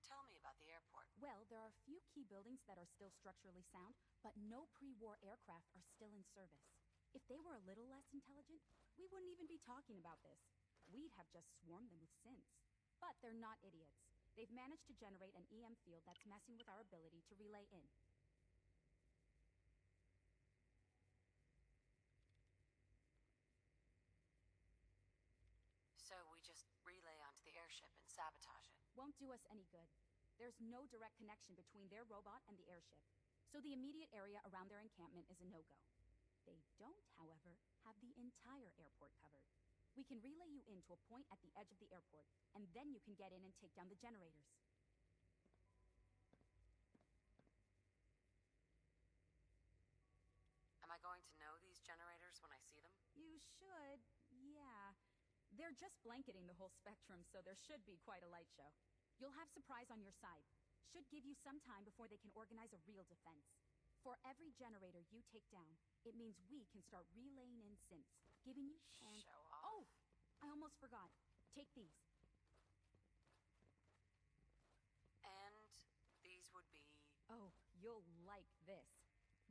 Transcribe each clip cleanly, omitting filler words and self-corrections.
tell me about the airport? Well, there are a few key buildings that are still structurally sound, but no pre-war aircraft are still in service. If they were a little less intelligent, we wouldn't even be talking about this. We'd have just swarmed them with synths. But they're not idiots. They've managed to generate an EM field that's messing with our ability to relay in. So we just relay onto the airship and sabotage it? Won't do us any good. There's no direct connection between their robot and the airship, so the immediate area around their encampment is a no-go. They don't, however, have the entire airport covered. We can relay you in to a point at the edge of the airport, and then you can get in and take down the generators. Am I going to know these generators when I see them? You should, yeah. They're just blanketing the whole spectrum, so there should be quite a light show. You'll have surprise on your side. Should give you some time before they can organize a real defense. For every generator you take down, it means we can start relaying in synths, giving you and... Show off. Oh! I almost forgot. Take these. And these would be... Oh, you'll like this.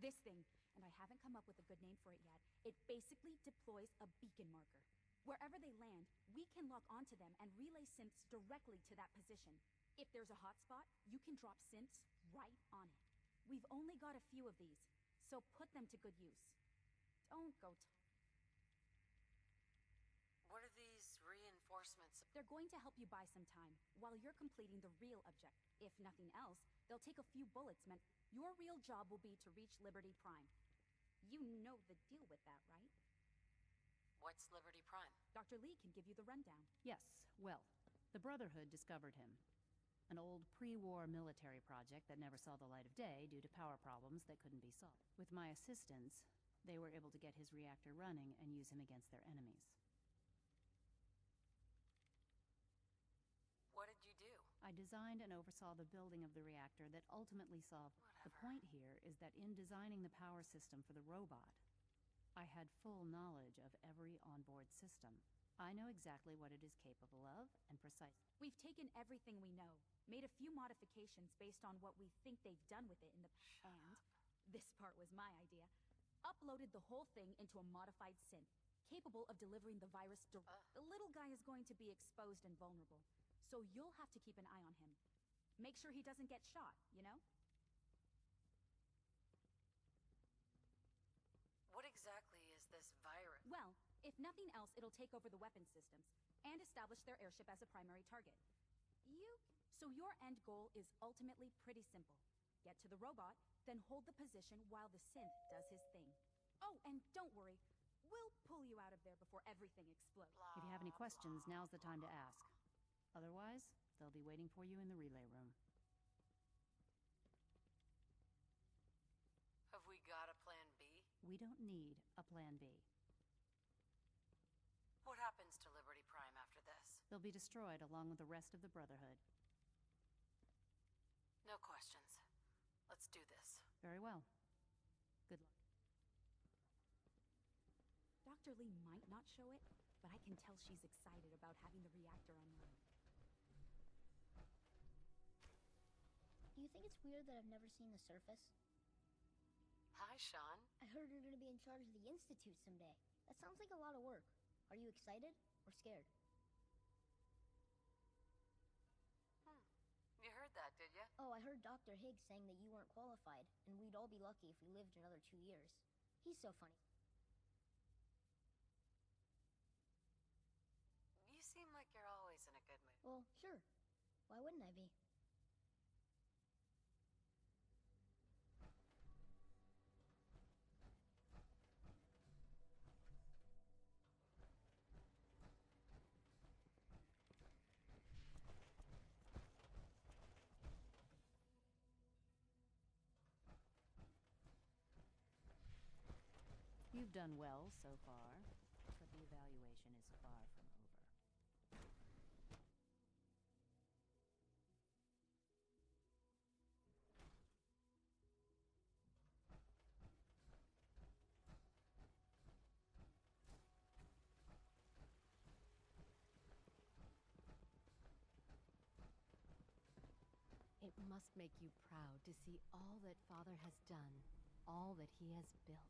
This thing, and I haven't come up with a good name for it yet, it basically deploys a beacon marker. Wherever they land, we can lock onto them and relay synths directly to that position. If there's a hotspot, you can drop synths right on it. We've only got a few of these, so put them to good use. Don't go What are these reinforcements? They're going to help you buy some time, while you're completing the real objective. If nothing else, they'll take a few bullets meant... Your real job will be to reach Liberty Prime. You know the deal with that, right? What's Liberty Prime? Dr. Lee can give you the rundown. Yes, well, the Brotherhood discovered him. An old pre-war military project that never saw the light of day due to power problems that couldn't be solved. With my assistance, they were able to get his reactor running and use him against their enemies. What did you do? I designed and oversaw the building of the reactor that ultimately solved... Whatever. The point here is that in designing the power system for the robot, I had full knowledge of every onboard system. I know exactly what it is capable of, and precise. We've taken everything we know, made a few modifications based on what we think they've done with it in the past, and, this part was my idea, uploaded the whole thing into a modified synth, capable of delivering the virus The little guy is going to be exposed and vulnerable, so you'll have to keep an eye on him. Make sure he doesn't get shot, you know? What exactly is this virus? Well, if nothing else, it'll take over the weapon systems, and establish their airship as a primary target. So your end goal is ultimately pretty simple. Get to the robot, then hold the position while the synth does his thing. Oh, and don't worry, we'll pull you out of there before everything explodes. If you have any questions, now's the time to ask. Otherwise, they'll be waiting for you in the relay room. Have we got a plan B? We don't need a plan B. What happens to Liberty Prime after this? They'll be destroyed along with the rest of the Brotherhood. No questions. Let's do this. Very well. Good luck. Dr. Lee might not show it, but I can tell she's excited about having the reactor unload. Do you think it's weird that I've never seen the surface? Hi, Sean. I heard you're gonna be in charge of the Institute someday. That sounds like a lot of work. Are you excited or scared? You heard that, did you? Oh, I heard Dr. Higgs saying that you weren't qualified, and we'd all be lucky if we lived another 2 years. He's so funny. You seem like you're always in a good mood. Well, sure. Why wouldn't I be? You've done well so far, but the evaluation is far from over. It must make you proud to see all that Father has done, all that he has built.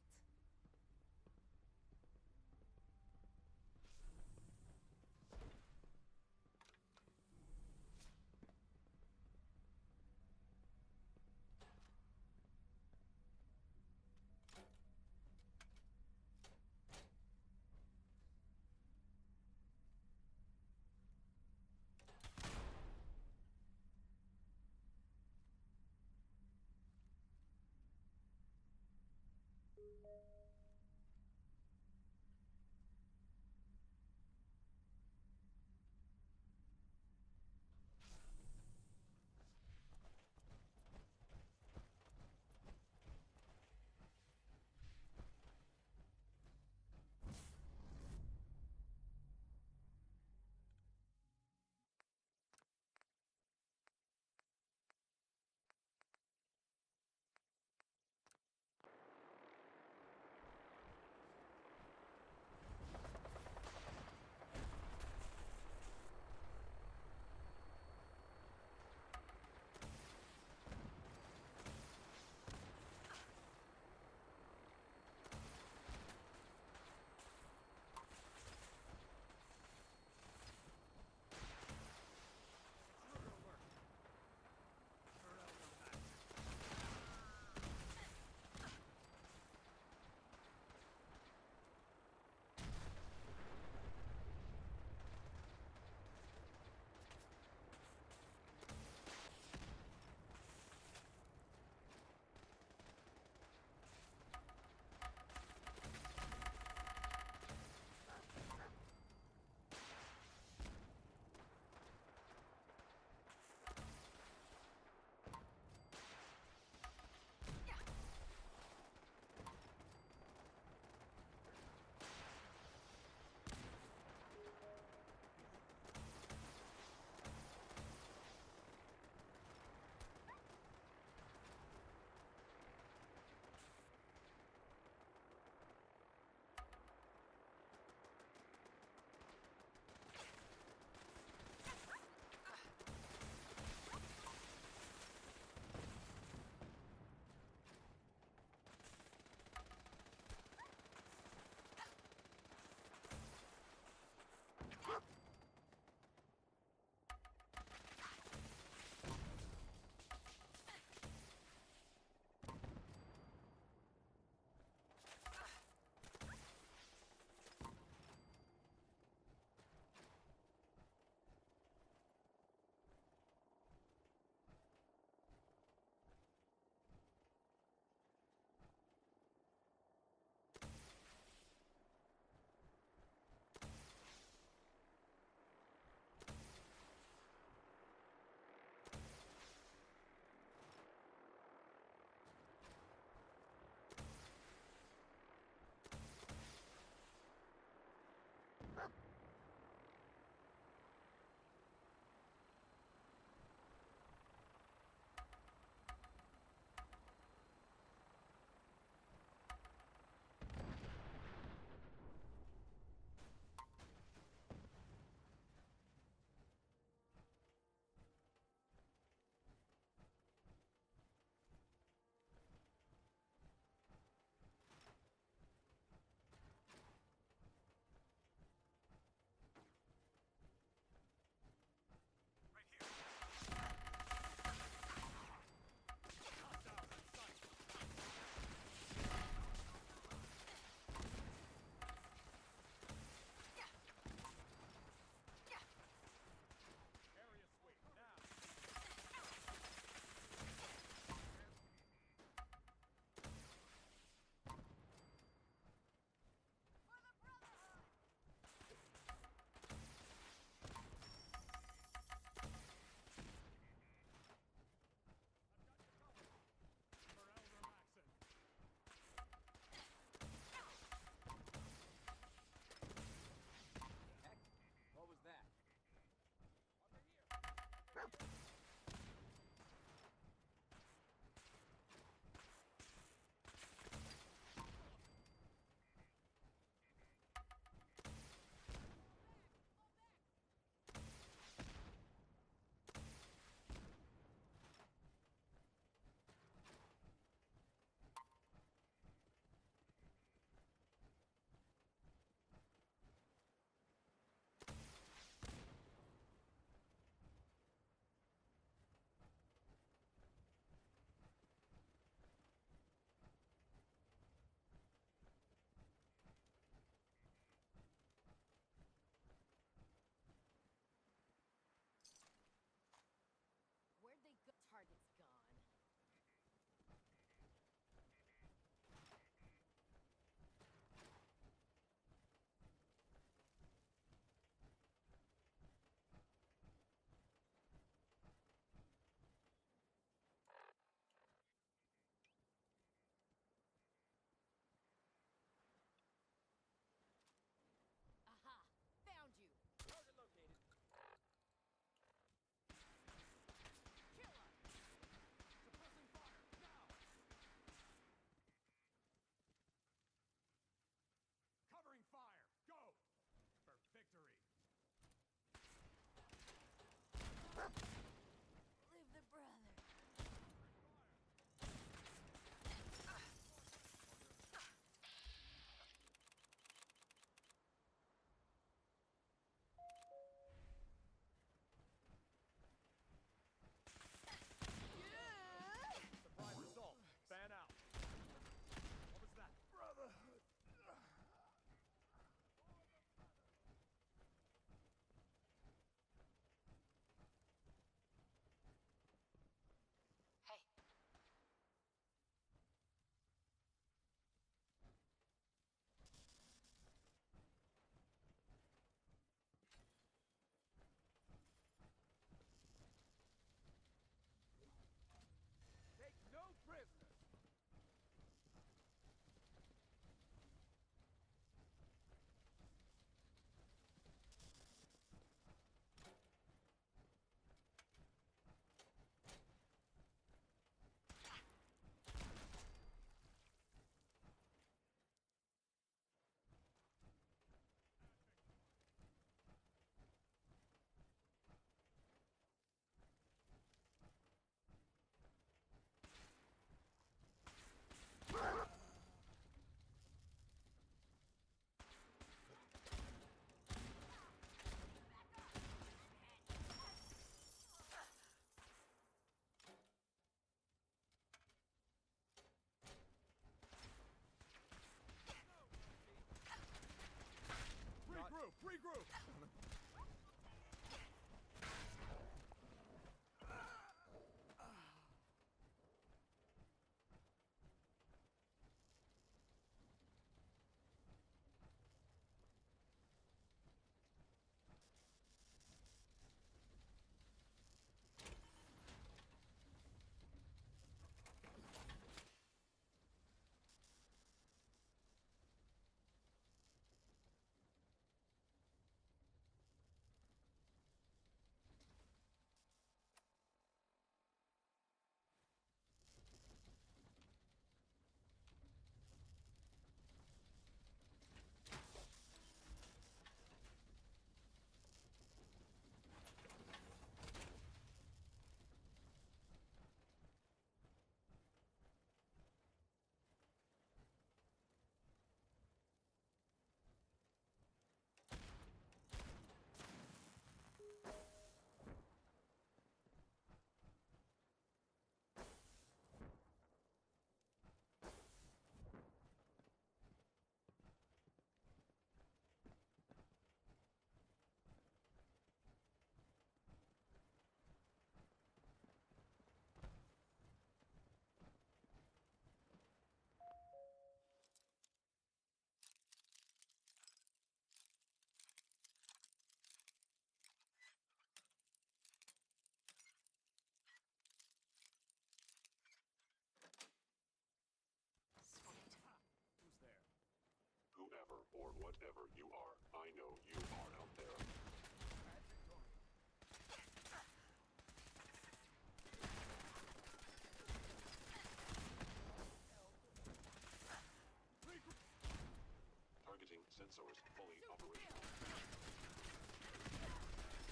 sensor is fully operational.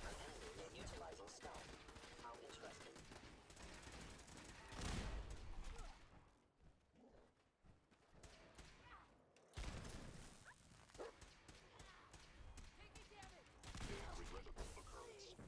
An enemy utilizing stealth. How interesting. A regrettable occurrence.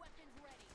weapons ready.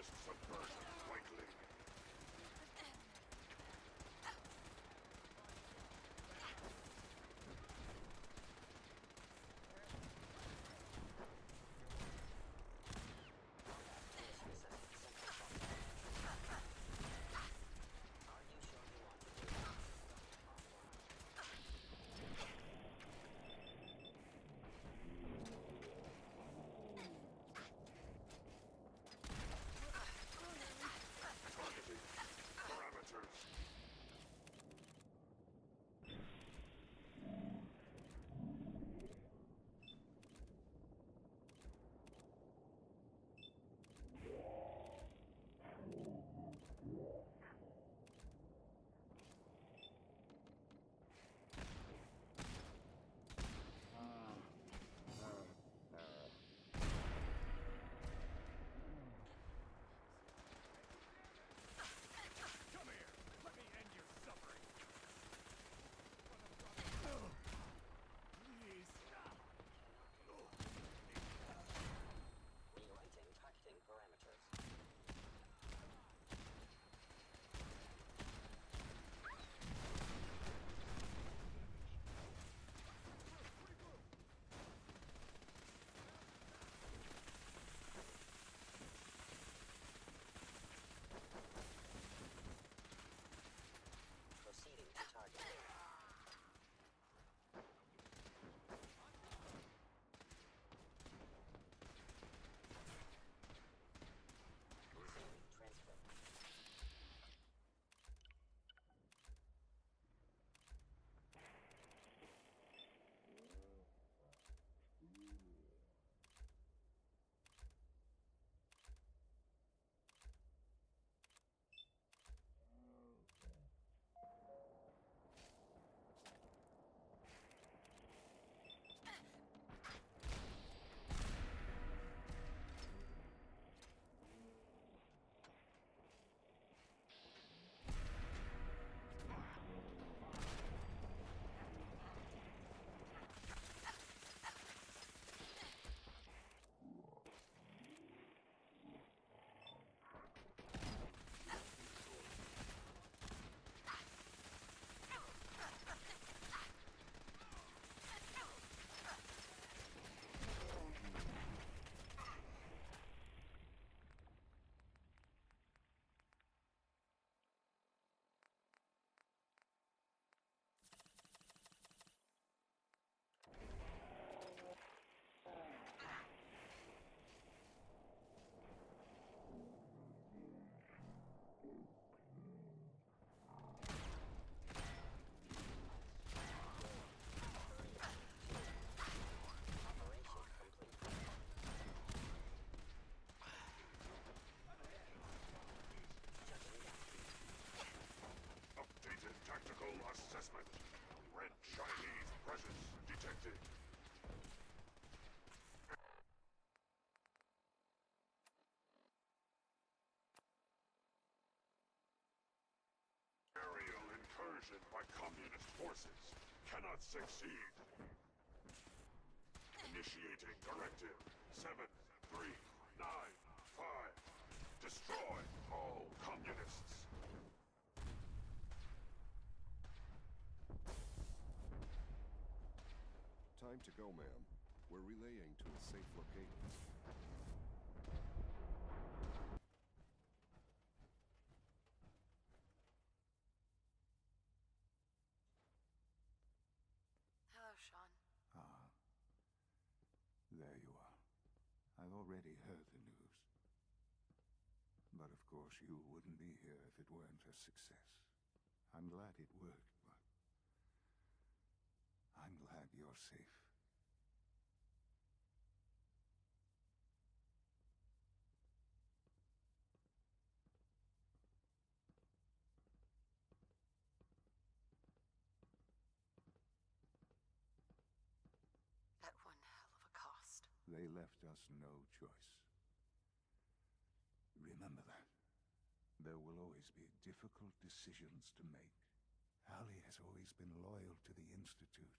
communist subversion lightly. Targeting parameters. Come here. Let me end your suffering. Please. Rewriting targeting parameters. Proceeding to target. Resuming transfer. Operation complete. Shutting down. Updated tactical assessment. Red Chinese presence detected. Aerial incursion by communist forces cannot succeed. Initiating directive 7395. Destroy all communists. Time to go, ma'am. We're relaying to a safe location. Hello, Sean. Ah, there you are. I've already heard the news. But of course you wouldn't be here if it weren't a success. I'm glad it worked, but I'm glad you're safe. At one hell of a cost. They left us no choice. Remember that. There will always be difficult decisions to make. Hallie has always been loyal to the Institute,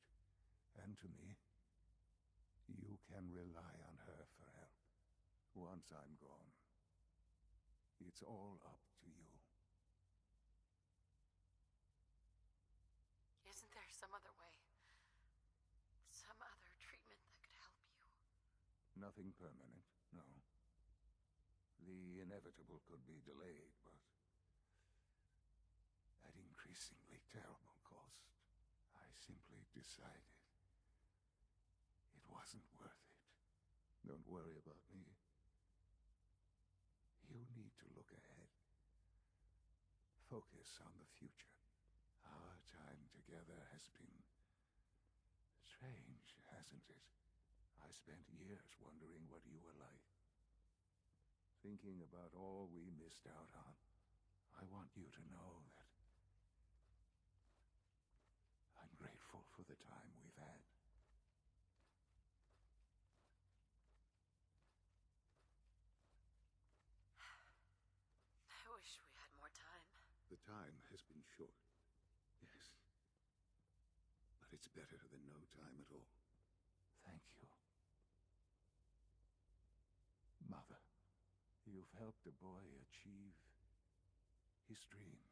and to me. You can rely on her for help. Once I'm gone, It's all up to you. Isn't there some other way? Some other treatment that could help you? Nothing permanent, no. The inevitable could be delayed, but at increasingly terrible cost, I simply decided it wasn't worth it. Don't worry about me. You need to look ahead. Focus on the future. Our time together has been strange, hasn't it? I spent years wondering what you were like. Thinking about all we missed out on. I want you to know that I'm grateful for the time we've had. I wish we had more time. The time has been short, yes. But it's better than no time at all. Thank you. Mother, you've helped a boy achieve his dreams.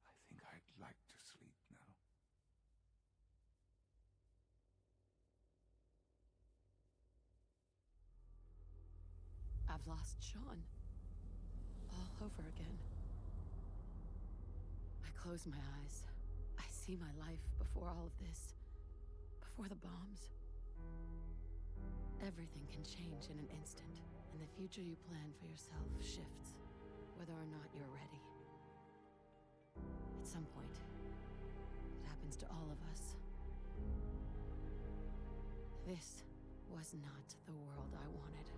I think I'd like to sleep now. I've lost Sean. All over again. I close my eyes. I see my life before all of this. Before the bombs. Everything can change in an instant, and the future you plan for yourself shifts, whether or not you're ready. At some point, it happens to all of us. This was not the world I wanted.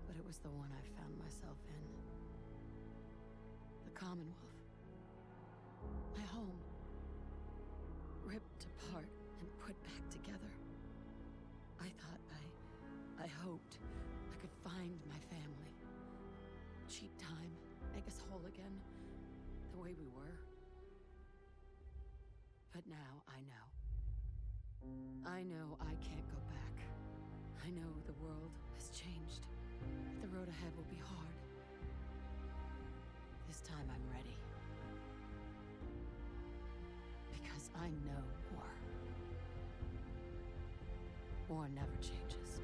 But it was the one I found myself in. The Commonwealth. My home. Ripped apart and put back together. I thought I hoped I could find my family. Cheat time, make us whole again, the way we were. But now I know. I know I can't go back. I know the world has changed. The road ahead will be hard. This time I'm ready. Because I know war. War never changes.